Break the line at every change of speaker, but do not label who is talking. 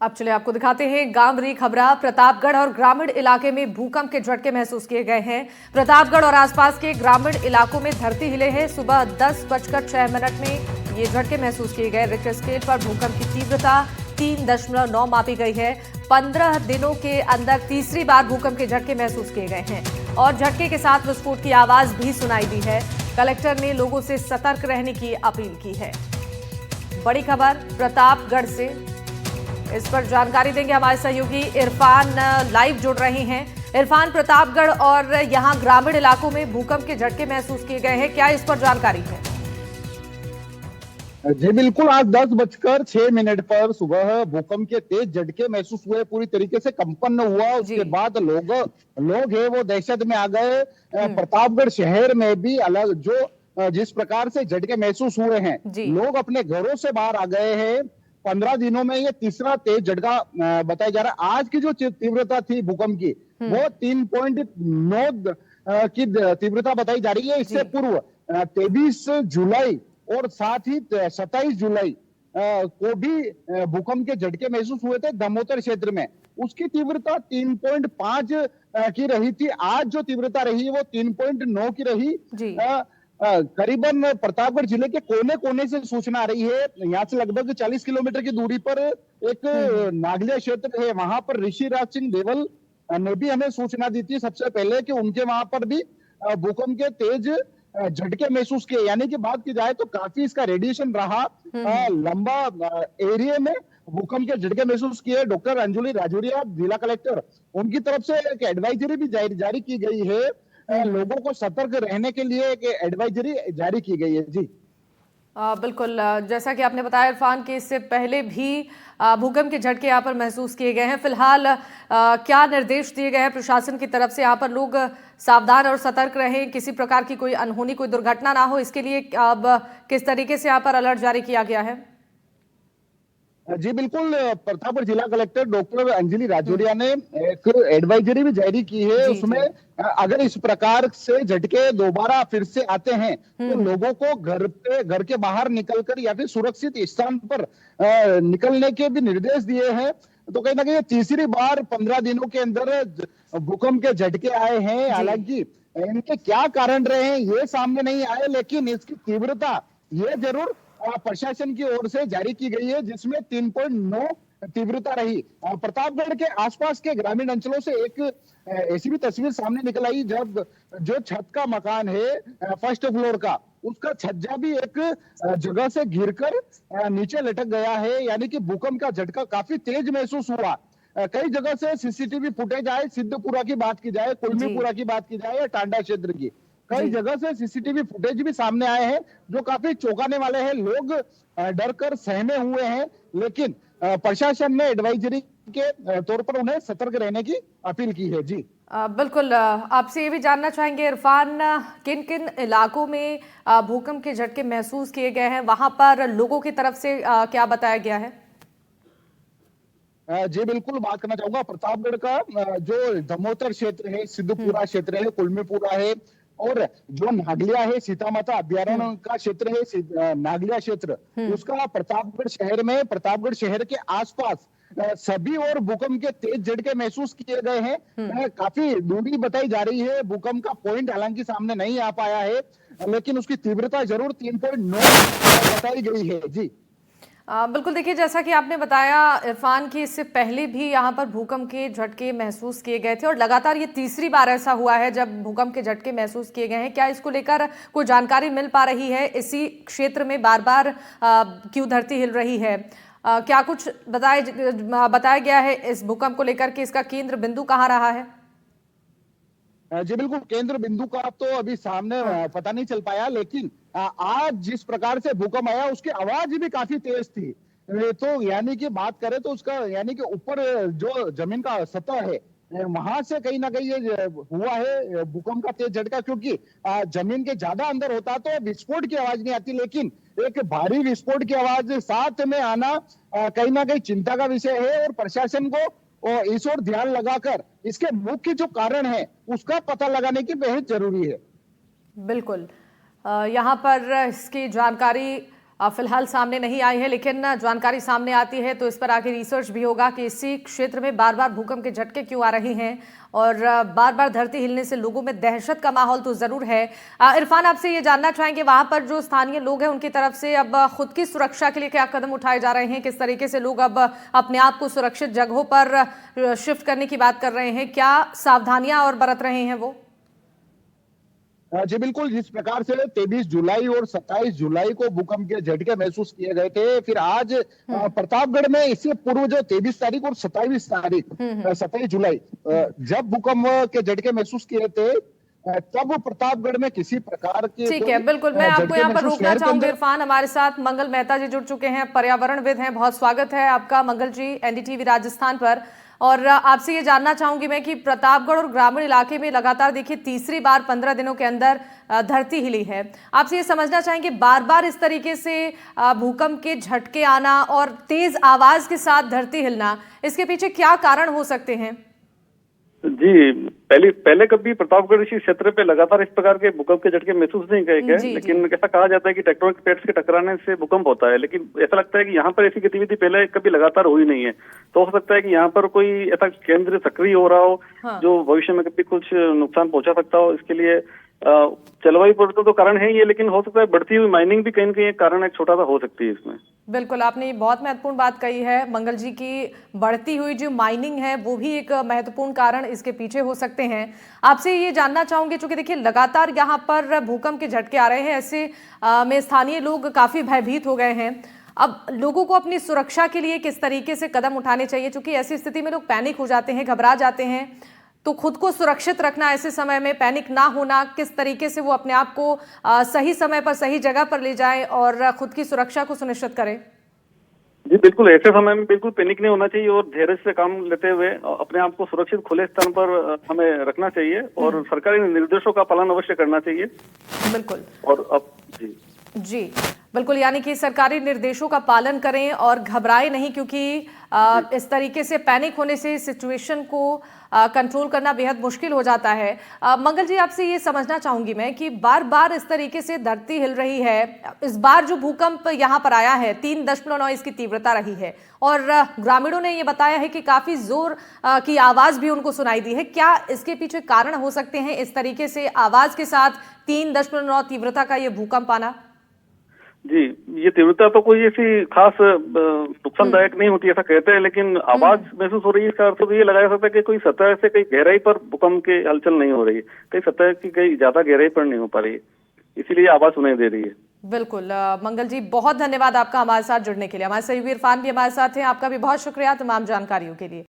अब चलिए आपको दिखाते हैं गांवरी खबरा। प्रतापगढ़ और ग्रामीण इलाके में भूकंप के झटके महसूस किए गए हैं। प्रतापगढ़ और आसपास के ग्रामीण इलाकों में धरती हिले है। सुबह 10:06 में ये झटके महसूस किए गए। रिक्टर स्केल पर भूकंप की तीव्रता 3.9 मापी गई है। 15 दिनों के अंदर तीसरी बार भूकंप के झटके महसूस किए गए हैं और झटके के साथ विस्फोट की आवाज भी सुनाई दी है। कलेक्टर ने लोगों से सतर्क रहने की अपील की है। बड़ी खबर प्रतापगढ़ से, इस पर जानकारी देंगे हमारे सहयोगी इरफान, लाइव जुड़ रहे हैं। इरफान, प्रतापगढ़ और यहां ग्रामीण इलाकों में भूकंप के झटके महसूस किए गए हैं, क्या इस पर जानकारी है?
जी बिल्कुल, आज 10:06 पर सुबह भूकंप के तेज झटके महसूस हुए। पूरी तरीके से कंपन हुआ। उसके बाद लोग लोग है वो दहशत में आ गए। प्रतापगढ़ शहर में भी अलग जिस प्रकार से झटके महसूस हुए हैं, लोग अपने घरों से बाहर आ गए हैं। 15 दिनों में ये तीसरा तेज झटका बताया जा रहा है। आज की जो तीव्रता थी भूकंप की, वो 3.9 की तीव्रता बताई जा रही है। इससे पूर्व 23 जुलाई और साथ ही 27 जुलाई को भी भूकंप के झटके महसूस हुए थे दमोतर क्षेत्र में। उसकी तीव्रता 3.5 की रही थी। आज जो तीव्रता रही वो 3.9 की रही। करीबन प्रतापगढ़ जिले के कोने कोने से सूचना आ रही है। यहाँ से लगभग 40 किलोमीटर की दूरी पर एक नागलिया क्षेत्र है, वहां पर ऋषिराज सिंह देवल ने भी हमें सूचना दी थी सबसे पहले कि उनके वहां पर भी भूकंप के तेज झटके महसूस किए। यानी कि बात की जाए तो काफी इसका रेडिएशन रहा। लंबा एरिया में भूकंप के झटके महसूस किए। डॉक्टर अंजुली राजौरिया, जिला कलेक्टर, उनकी तरफ से एक एडवाइजरी भी जारी की गई है। लोगों को सतर्क रहने के लिए एक एडवाइजरी जारी की गई है। जी
बिल्कुल, जैसा कि आपने बताया इरफान कि इससे पहले भी भूकंप के झटके यहाँ पर महसूस किए गए हैं। फिलहाल क्या निर्देश दिए गए हैं प्रशासन की तरफ से? यहाँ पर लोग सावधान और सतर्क रहें, किसी प्रकार की कोई अनहोनी, कोई दुर्घटना ना हो, इसके लिए अब किस तरीके से यहाँ पर अलर्ट जारी किया गया है?
जी बिल्कुल, प्रतापगढ़ जिला कलेक्टर डॉक्टर अंजलि राजौरिया ने एक एडवाइजरी भी जारी की है। उसमें अगर इस प्रकार से झटके दोबारा फिर से आते हैं तो लोगों को घर के बाहर निकलकर या फिर सुरक्षित स्थान पर निकलने के भी निर्देश दिए हैं। तो कहीं ना कहीं तीसरी बार 15 दिनों के अंदर भूकंप के झटके आए हैं। हालांकि इनके क्या कारण रहे हैं ये सामने नहीं आए, लेकिन इसकी तीव्रता ये जरूर प्रशासन की ओर से जारी की गई है, जिसमें 3.9 तीव्रता रही। प्रतापगढ़ के आसपास के ग्रामीण अंचलों से एक ऐसी भी तस्वीर सामने निकल आई जब जो छत का मकान है फर्स्ट फ्लोर का, उसका छज्जा भी एक जगह से गिरकर नीचे लटक गया है। यानी कि भूकंप का झटका काफी तेज महसूस हुआ। कई जगह से सीसीटीवी फुटेज आए, सिद्धपुरा की बात की जाए, कुलमीपुरा की बात की जाए या टांडा क्षेत्र की, कई जगह से सीसीटीवी फुटेज भी सामने आए हैं जो काफी चौंकाने वाले हैं। लोग डर कर सहमे हुए हैं, लेकिन प्रशासन ने एडवाइजरी के तौर पर उन्हें सतर्क रहने की अपील की है। जी
बिल्कुल, आपसे ये भी जानना चाहेंगे इरफान, किन किन इलाकों में भूकंप के झटके महसूस किए गए हैं, वहां पर लोगों की तरफ से क्या बताया गया है?
जी बिल्कुल, बात करना चाहूंगा प्रतापगढ़ का जो दमोतर क्षेत्र है, सिद्धपुरा क्षेत्र है, कुलमीपुरा है और जो नागलिया है, सीता माता अभ्यारण्य का क्षेत्र है, नागलिया क्षेत्र, उसका प्रतापगढ़ शहर में, प्रतापगढ़ शहर के आसपास सभी और भूकंप के तेज झटके महसूस किए गए हैं। काफी दूरी बताई जा रही है। भूकंप का पॉइंट हालांकि सामने नहीं आ पाया है, लेकिन उसकी तीव्रता जरूर 3.9 बताई गई है। जी
बिल्कुल, देखिए जैसा कि आपने बताया इरफान कि इससे पहले भी यहाँ पर भूकंप के झटके महसूस किए गए थे और लगातार ये तीसरी बार ऐसा हुआ है जब भूकंप के झटके महसूस किए गए हैं। क्या इसको लेकर कोई जानकारी मिल पा रही है? इसी क्षेत्र में बार बार क्यों धरती हिल रही है? क्या कुछ बताया गया है इस भूकंप को लेकर कि इसका केंद्र बिंदु कहाँ रहा है?
जी बिल्कुल, केंद्र बिंदु का तो अभी सामने पता नहीं चल पाया, लेकिन आज जिस प्रकार से भूकंप आया उसकी आवाज भी काफी तेज थी। तो यानी कि बात करें तो उसका यानी कि ऊपर जो जमीन का सतह है वहां से कहीं ना कहीं ये हुआ है भूकंप का तेज झटका, क्योंकि जमीन के ज्यादा अंदर होता तो विस्फोट की आवाज नहीं आती, लेकिन एक भारी विस्फोट की आवाज साथ में आना कहीं ना कहीं चिंता का विषय है। और प्रशासन को और इस ओर ध्यान लगाकर इसके मुख्य जो कारण है उसका पता लगाने की बेहद जरूरी है।
बिल्कुल, यहाँ पर इसकी जानकारी फिलहाल सामने नहीं आई है, लेकिन जानकारी सामने आती है तो इस पर आगे रिसर्च भी होगा कि इसी क्षेत्र में बार बार भूकंप के झटके क्यों आ रहे हैं और बार बार धरती हिलने से लोगों में दहशत का माहौल तो जरूर है। इरफान, आपसे ये जानना चाहेंगे वहां पर जो स्थानीय लोग हैं उनकी तरफ से अब खुद की सुरक्षा के लिए क्या कदम उठाए जा रहे हैं, किस तरीके से लोग अब अपने आप को सुरक्षित जगहों पर शिफ्ट करने की बात कर रहे हैं, क्या सावधानियां और बरत रहे हैं वो?
जी बिल्कुल, जिस प्रकार से 23 जुलाई और 27 जुलाई को भूकंप के झटके महसूस किए गए थे, फिर आज प्रतापगढ़ में इससे पूर्व जो 23 तारीख और 27 जुलाई जब भूकंप के झटके महसूस किए थे, तब प्रतापगढ़ में किसी प्रकार के
ठीक है, बिल्कुल। मैं आपको यहाँ पर रोकना चाहूंगी इरफान, हमारे साथ मंगल मेहता जी जुड़ चुके हैं, पर्यावरणविद हैं। बहुत स्वागत है आपका मंगल जी एनडीटीवी राजस्थान पर। और आपसे ये जानना चाहूंगी मैं कि प्रतापगढ़ और ग्रामीण इलाके में लगातार देखिए तीसरी बार 15 दिनों के अंदर धरती हिली है। आपसे ये समझना चाहेंगे बार बार इस तरीके से भूकंप के झटके आना और तेज आवाज के साथ धरती हिलना, इसके पीछे क्या कारण हो सकते हैं?
जी, पहले कभी प्रतापगढ़ इसी क्षेत्र पे लगातार इस प्रकार के भूकंप के झटके महसूस नहीं किए गए, लेकिन ऐसा कहा जाता है कि टेक्टोनिक प्लेट्स के टकराने से भूकंप होता है, लेकिन ऐसा लगता है कि यहाँ पर ऐसी गतिविधि पहले कभी लगातार हुई नहीं है। तो हो सकता है कि यहाँ पर कोई ऐसा केंद्र सक्रिय हो रहा हो जो भविष्य में कभी कुछ नुकसान पहुंचा सकता हो। इसके लिए जलवायु परिवर्तन तो कारण है ही है, लेकिन हो सकता है बढ़ती हुई माइनिंग भी कहीं न कहीं एक कारण एक छोटा सा हो सकती है इसमें।
बिल्कुल, आपने बहुत महत्वपूर्ण बात कही है मंगल जी की बढ़ती हुई जो माइनिंग है वो भी एक महत्वपूर्ण कारण इसके पीछे हो सकते हैं। आपसे ये जानना चाहूंगी, चूंकि देखिए लगातार यहाँ पर भूकंप के झटके आ रहे हैं, ऐसे में स्थानीय लोग काफी भयभीत हो गए हैं। अब लोगों को अपनी सुरक्षा के लिए किस तरीके से कदम उठाने चाहिए, क्योंकि ऐसी स्थिति में लोग पैनिक हो जाते हैं, घबरा जाते हैं, तो खुद को सुरक्षित रखना, ऐसे समय में पैनिक ना होना, किस तरीके से वो अपने आप को सही समय पर सही जगह पर ले जाएं और खुद की सुरक्षा को सुनिश्चित करें?
जी बिल्कुल, ऐसे समय में बिल्कुल पैनिक नहीं होना चाहिए और धैर्य से काम लेते हुए अपने आप को सुरक्षित खुले स्थान पर हमें रखना चाहिए और सरकारी निर्देशों का पालन अवश्य करना चाहिए।
बिल्कुल।
और अब
जी बिल्कुल, यानी कि सरकारी निर्देशों का पालन करें और घबराएं नहीं, क्योंकि इस तरीके से पैनिक होने से सिचुएशन को कंट्रोल करना बेहद मुश्किल हो जाता है। मंगल जी, आपसे ये समझना चाहूंगी मैं कि बार बार इस तरीके से धरती हिल रही है, इस बार जो भूकंप यहाँ पर आया है 3.9 इसकी तीव्रता रही है और ग्रामीणों ने ये बताया है कि काफी जोर की आवाज भी उनको सुनाई दी है। क्या इसके पीछे कारण हो सकते हैं इस तरीके से आवाज के साथ 3.9 तीव्रता का ये भूकंप आना?
जी, ये तीव्रता तो कोई ऐसी खास नुकसानदायक नहीं होती ऐसा कहते हैं, लेकिन आवाज महसूस हो रही है, इसका अर्थ तो ये लगाया सकता है कि कोई सतह से कई गहराई पर भूकंप की हलचल नहीं हो रही है, कई सतह की कई ज्यादा गहराई पर नहीं हो पा रही है, इसीलिए आवाज सुनाई दे रही है।
बिल्कुल मंगल जी, बहुत धन्यवाद आपका हमारे साथ जुड़ने के लिए। हमारे सहयोगी इरफान भी हमारे साथ हैं, आपका भी बहुत शुक्रिया तमाम जानकारियों के लिए।